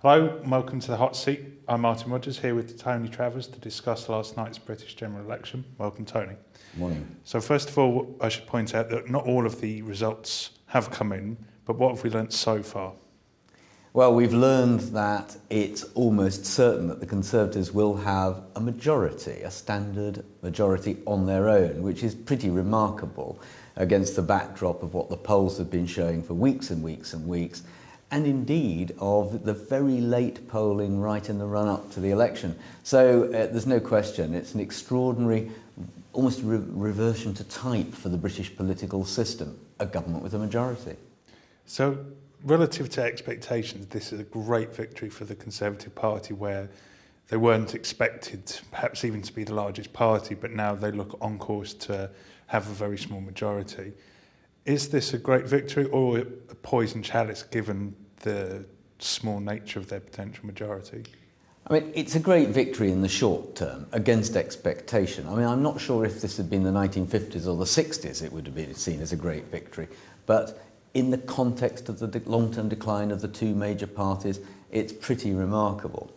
Hello and welcome to the Hot Seat. I'm Martin Rogers here with Tony Travers to discuss last night's British general election. Welcome, Tony. Morning. So first of all, I should point out that not all of the results have come in, but what have we learnt so far? Well, we've learned that it's almost certain that the Conservatives will have a majority, a standard majority on their own, which is pretty remarkable against the backdrop of what the polls have been showing for weeks and weeks and weeks, and indeed of the very late polling right in the run-up to the election. So there's no question, it's an extraordinary, almost reversion to type for the British political system, a government with a majority. So, relative to expectations, this is a great victory for the Conservative Party, where they weren't expected perhaps even to be the largest party, but now they look on course to have a very small majority. Is this a great victory or a poison chalice given the small nature of their potential majority? I mean, it's a great victory in the short term, against expectation. I mean, I'm not sure if this had been the 1950s or the 60s it would have been seen as a great victory, but in the context of the long-term decline of the two major parties, it's pretty remarkable.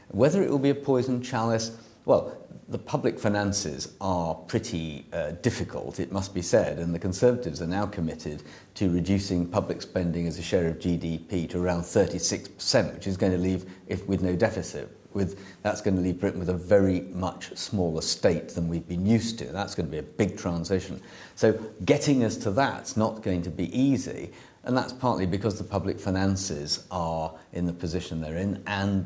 Whether it will be a poison chalice, well, the public finances are pretty difficult, it must be said, and the Conservatives are now committed to reducing public spending as a share of GDP to around 36%, which is going to leave, if with no deficit, that's going to leave Britain with a very much smaller state than we've been used to. That's going to be a big transition. So getting us to that's not going to be easy, and that's partly because the public finances are in the position they're in, and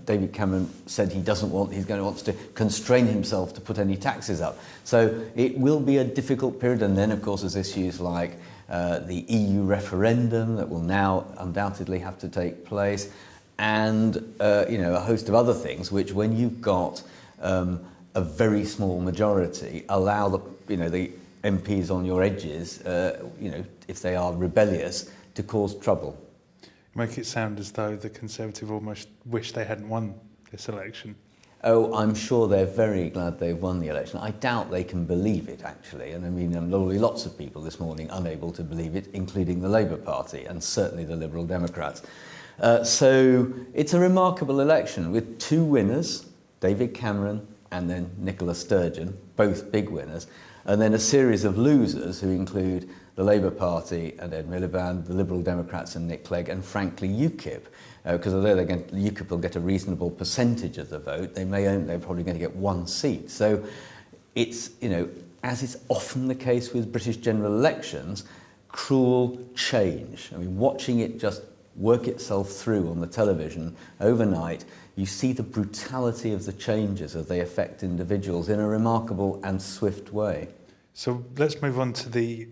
David Cameron said wants to constrain himself to put any taxes up. So it will be a difficult period, and then of course there's issues like the EU referendum that will now undoubtedly have to take place, and a host of other things which, when you've got a very small majority, allow the MPs on your edges, if they are rebellious, to cause trouble. Make it sound as though the Conservative almost wish they hadn't won this election. Oh, I'm sure they're very glad they've won the election. I doubt they can believe it, actually. And I mean, there will be lots of people this morning unable to believe it, including the Labour Party and certainly the Liberal Democrats. So it's a remarkable election with two winners, David Cameron and then Nicola Sturgeon, both big winners, and then a series of losers who include the Labour Party and Ed Miliband, the Liberal Democrats and Nick Clegg, and frankly UKIP, because although UKIP will get a reasonable percentage of the vote, they're probably going to get one seat. So it's, as is often the case with British general elections, cruel change. I mean, watching it just work itself through on the television overnight, you see the brutality of the changes as they affect individuals in a remarkable and swift way. So let's move on to the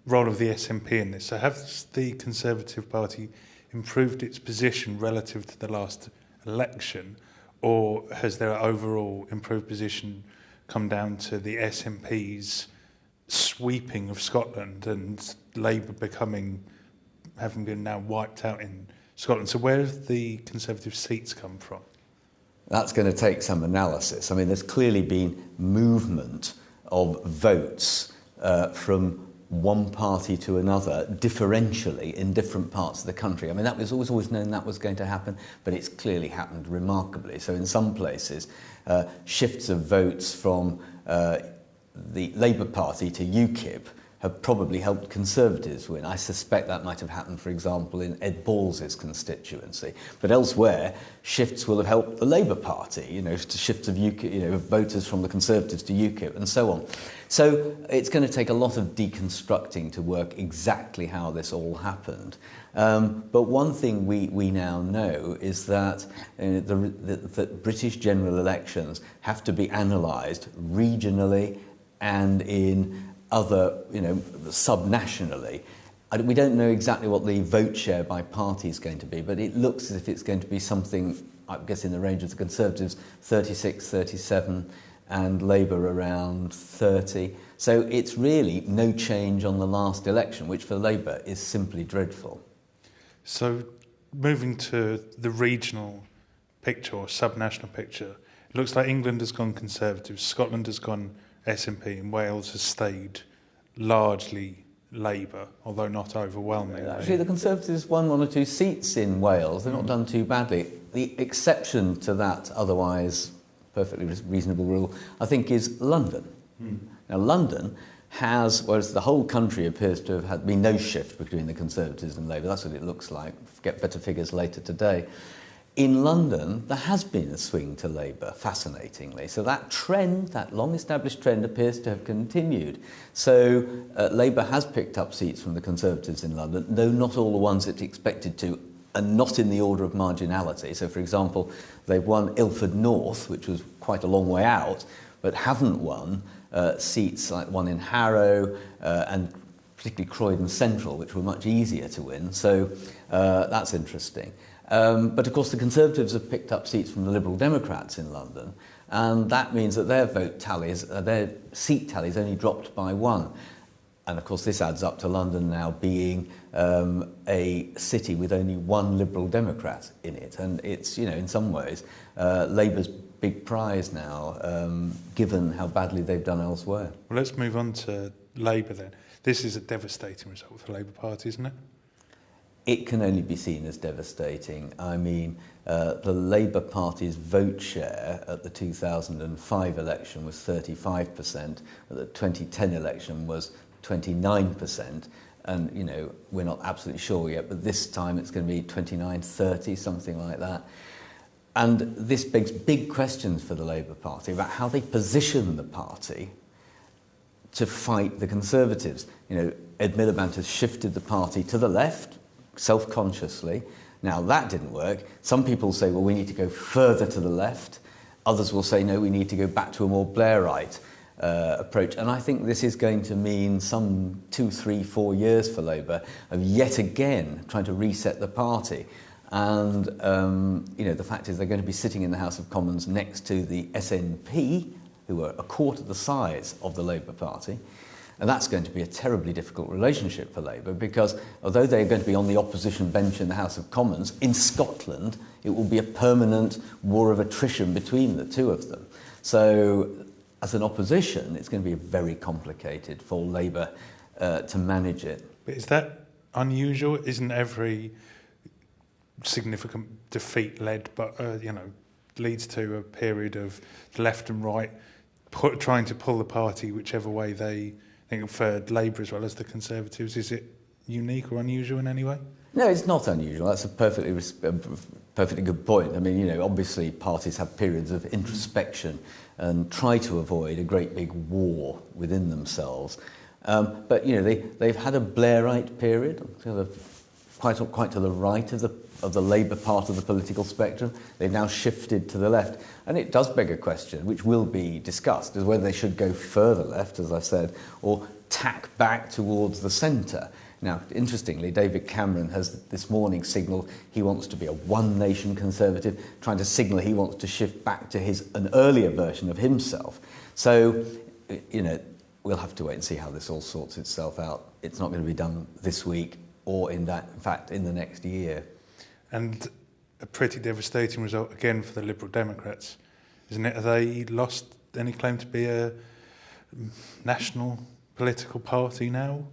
role of the SNP in this. So has the Conservative Party improved its position relative to the last election, or has their overall improved position come down to the SNP's sweeping of Scotland and Labour having been now wiped out in Scotland? So where have the Conservative seats come from? That's going to take some analysis. I mean, there's clearly been movement of votes from one party to another differentially in different parts of the country. I mean, that was always known that was going to happen, but it's clearly happened remarkably. So in some places, shifts of votes from the Labour Party to UKIP have probably helped Conservatives win. I suspect that might have happened, for example, in Ed Balls' constituency. But elsewhere, shifts will have helped the Labour Party, shifts of UKIP, voters from the Conservatives to UKIP and so on. So it's going to take a lot of deconstructing to work exactly how this all happened. But one thing we now know is that the British general elections have to be analysed regionally and in other, subnationally. We don't know exactly what the vote share by party is going to be, but it looks as if it's going to be something, I guess, in the range of the Conservatives, 36, 37, and Labour around 30. So it's really no change on the last election, which for Labour is simply dreadful. So moving to the regional picture or subnational picture, it looks like England has gone Conservative, Scotland has gone SNP, and Wales has stayed largely Labour, although not overwhelmingly. Actually, the Conservatives won 1 or 2 seats in Wales. They've not done too badly. The exception to that otherwise perfectly reasonable rule, I think, is London. Now, London has, whereas the whole country appears to have been no shift between the Conservatives and Labour. That's what it looks like. Get better figures later today. In London, there has been a swing to Labour, fascinatingly. So that trend, that long-established trend, appears to have continued. So Labour has picked up seats from the Conservatives in London, though not all the ones it expected to, and not in the order of marginality. So, for example, they've won Ilford North, which was quite a long way out, but haven't won seats like one in Harrow and particularly Croydon Central, which were much easier to win. So that's interesting. But of course the Conservatives have picked up seats from the Liberal Democrats in London, and that means that their vote tallies, their seat tallies only dropped by 1. And of course this adds up to London now being a city with only 1 Liberal Democrat in it. And it's, you know, in some ways, Labour's big prize now, given how badly they've done elsewhere. Well, let's move on to Labour then. This is a devastating result for the Labour Party, isn't it? It can only be seen as devastating. I mean, the Labour Party's vote share at the 2005 election was 35%, at the 2010 election was 29%, and, you know, we're not absolutely sure yet, but this time it's going to be 29-30, something like that. And this begs big questions for the Labour Party about how they position the party to fight the Conservatives. You know, Ed Miliband has shifted the party to the left, self-consciously. Now, that didn't work. Some people say, well, we need to go further to the left. Others will say, no, we need to go back to a more Blairite approach. And I think this is going to mean some 2, 3, 4 years for Labour of yet again trying to reset the party. And, you know, the fact is they're going to be sitting in the House of Commons next to the SNP, who are a quarter the size of the Labour Party. And that's going to be a terribly difficult relationship for Labour, because although they're going to be on the opposition bench in the House of Commons, in Scotland it will be a permanent war of attrition between the two of them. So as an opposition, it's going to be very complicated for Labour to manage it. But is that unusual? Isn't every significant defeat led, but you know, leads to a period of the left and right trying to pull the party whichever way they think, for Labour as well as the Conservatives? Is it unique or unusual in any way? No, it's not unusual. That's a perfectly good point. I mean, you know, obviously parties have periods of introspection and try to avoid a great big war within themselves. But, you know, they've had a Blairite period, quite to the right of the Labour part of the political spectrum. They've now shifted to the left. And it does beg a question, which will be discussed, is whether they should go further left, as I said, or tack back towards the centre. Now, interestingly, David Cameron has this morning signalled he wants to be a one-nation Conservative, trying to signal he wants to shift back to an earlier version of himself. So, you know, we'll have to wait and see how this all sorts itself out. It's not going to be done this week or, in fact, in the next year. And a pretty devastating result again for the Liberal Democrats, isn't it? Have they lost any claim to be a national political party now?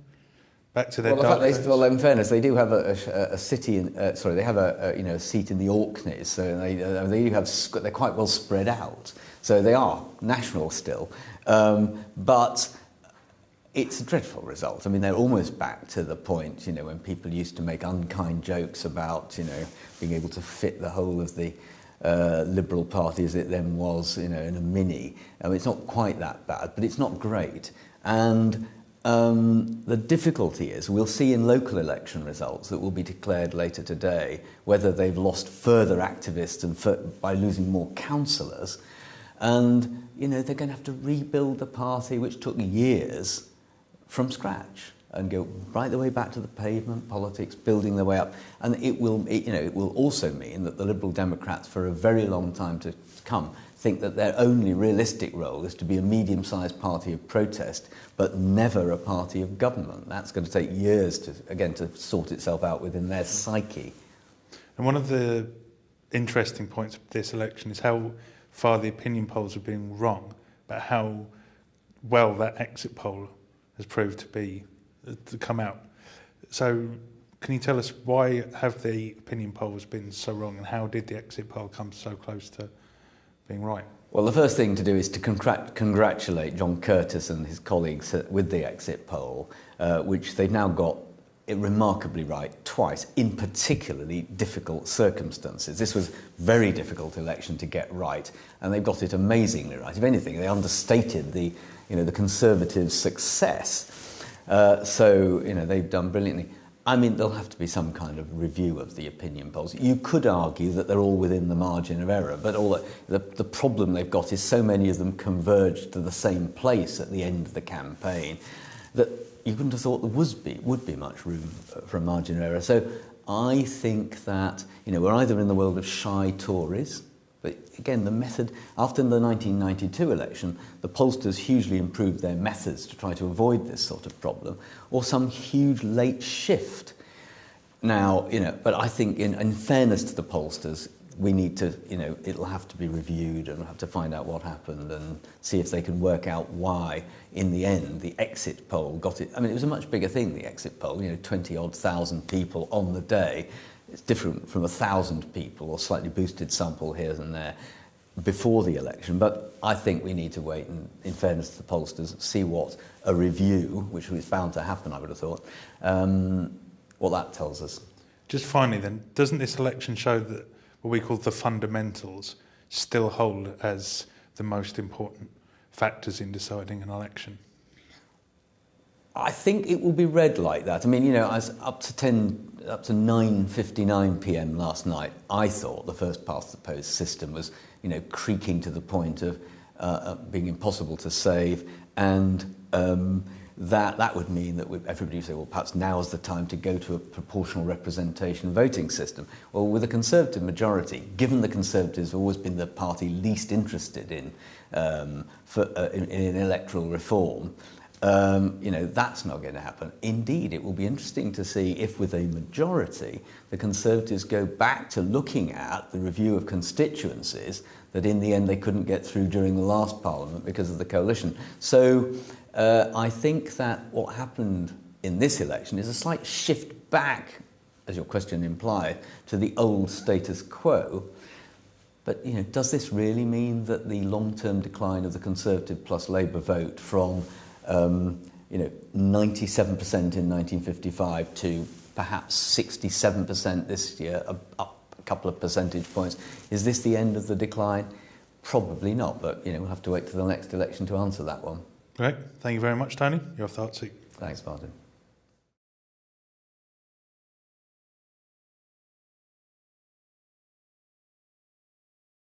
Back to their dark days? Well, in fairness, they do have a city in. They have a seat in the Orkneys, so they do have. They're quite well spread out, so they are national still, but it's a dreadful result. I mean, they're almost back to the point, you know, when people used to make unkind jokes about, you know, being able to fit the whole of the Liberal Party as it then was, you know, in a mini. It's not quite that bad, but it's not great. And the difficulty is, we'll see in local election results that will be declared later today whether they've lost further activists and by losing more councillors. And, you know, they're going to have to rebuild the party, which took years, from scratch, and go right the way back to the pavement politics, building their way up. And it will also mean that the Liberal Democrats, for a very long time to come, think that their only realistic role is to be a medium-sized party of protest, but never a party of government. That's going to take years to sort itself out within their psyche. And one of the interesting points of this election is how far the opinion polls have been wrong, but how well that exit poll has proved to be to come out. So can you tell us why have the opinion polls been so wrong, and how did the exit poll come so close to being right? Well, the first thing to do is to congratulate John Curtis and his colleagues with the exit poll, which they've now got it remarkably right twice, in particularly difficult circumstances. This was a very difficult election to get right, and they've got it amazingly right. If anything, they understated the Conservatives' success. So they've done brilliantly. I mean, there'll have to be some kind of review of the opinion polls. You could argue that they're all within the margin of error, but the problem they've got is so many of them converged to the same place at the end of the campaign that you wouldn't have thought there would be much room for a margin of error. So I think that we're either in the world of shy Tories, but again, the method, after the 1992 election, the pollsters hugely improved their methods to try to avoid this sort of problem, or some huge late shift. Now, but I think in fairness to the pollsters, we need to, it'll have to be reviewed, and we'll have to find out what happened and see if they can work out why, in the end, the exit poll got it. I mean, it was a much bigger thing, the exit poll, 20-odd thousand people on the day. It's different from 1,000 people or slightly boosted sample here and there before the election. But I think we need to wait and, in fairness to the pollsters, see what a review, which was bound to happen, I would have thought, what that tells us. Just finally then, doesn't this election show that what we call the fundamentals still hold as the most important factors in deciding an election? I think it will be read like that. I mean, as up to 9:59 p.m. last night, I thought the first past the post system was, creaking to the point of being impossible to save, and that would mean that everybody would say, well, perhaps now's the time to go to a proportional representation voting system. Well, with a Conservative majority, given the Conservatives have always been the party least interested in electoral reform, that's not going to happen. Indeed, it will be interesting to see if, with a majority, the Conservatives go back to looking at the review of constituencies that in the end they couldn't get through during the last Parliament because of the coalition. So I think that what happened in this election is a slight shift back, as your question implied, to the old status quo. But, does this really mean that the long-term decline of the Conservative plus Labour vote from 97% in 1955 to perhaps 67% this year, up a couple of percentage points. Is this the end of the decline? Probably not, but we'll have to wait till the next election to answer that one. Great. Thank you very much, Tony. You're off the hot seat. Thanks, Martin.